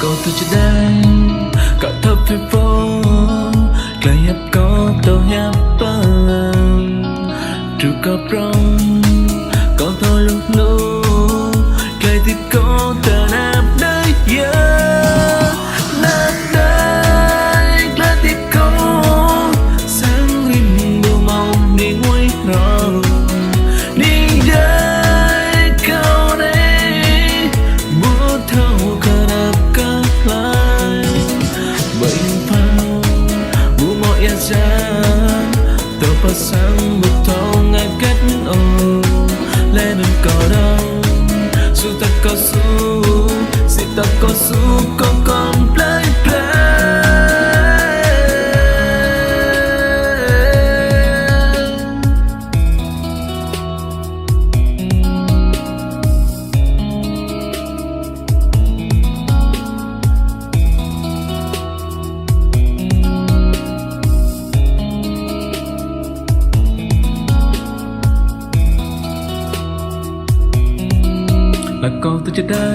ก็ตัวจะได้ก็ทบไปโฟกลายยับก็ตัวยับปังดูก็ปรองก็ตัวลุกลุกกลายที่ก็ตัวนับได้เยอะนับได้กลายที่ก็สังริมดูมองในหัวเรานี่ได้เขาได้บัวเท่าก็นับก็คลายใบเผาบัวหมอกยาจางตัวภาษาบุตรทองอากัดโอและนั่นก็เราสู้แต่ก็สู้สิแต่ก็สู้ก็ก่อนปลายปลายแล้วก็ตัวจะได้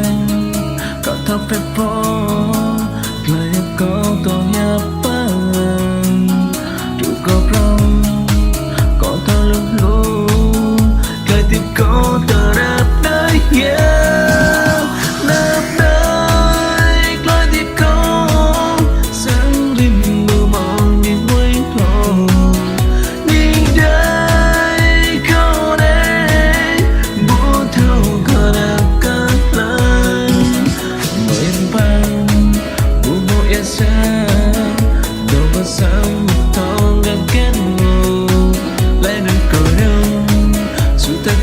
ก็ทำไปพอใกล้ก็ต้องยับปังดูก็พร้อมก็ต้องลุกลุกใกล้ที่ก็ต้องรับได้เยอะนับได้ใกล้ที่ก็สังริมดูมองในหัวเรานี่ได้เขาได้บัวเท่าก็นับ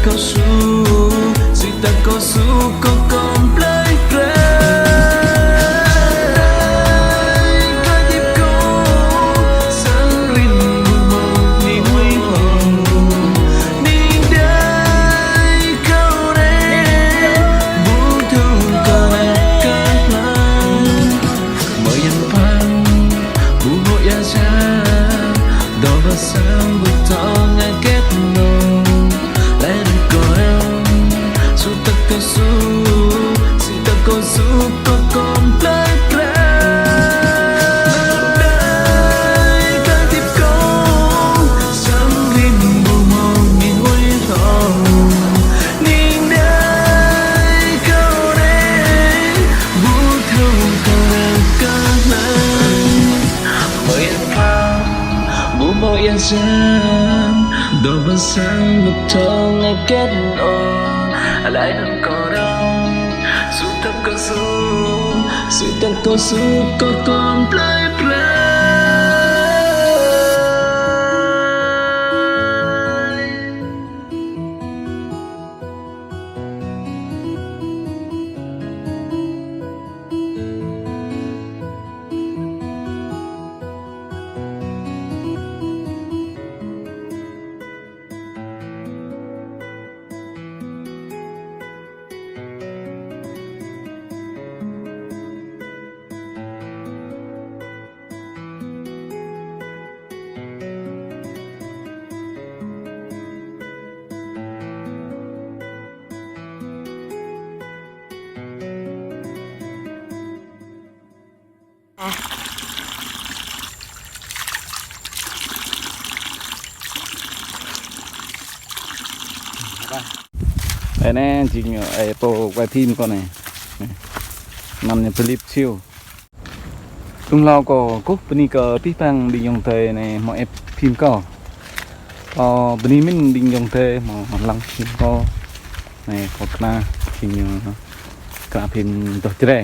ก็สู้สิแต่ก็สู้ก็ก่อนปลายปลายกลายที่ก็สังริมดูมองในหัวเรานี่ได้เขาได้บัวเท่าก็นับกันลายเมื่อยังพังบัวหมอกยาชาดอกภาษาบุตรทองอาเก็ตโนก็สู้สิแต่ก็สู้ก็ก่อนปลายปลายได้กลายที่ก็สังริมดูมองในหัวเรานี่ได้เขาได้บัวเท่าก็รักกันเลยเมื่อยังพาบัวหมอกยังฉันดอกบัวสังบุตรทองอาเก็ตโออะไรนั่นก็เราสู้แต่ก็สู้สู้แต่ก็สู้ก็ก่อนปลายปลายไอ้แน่จริงไอ้โปรไว้ทีมก่อนnày nằmในผลิตชิวลุงเราก็กุ๊บปนีก็พี่ปังดิ่งยงเทในหมอเอฟพิมก็พอปนีมิ้นดิ่งยงเทหมอลังพิมก็ในขอบหน้าจริงกระพิมตัวเจ้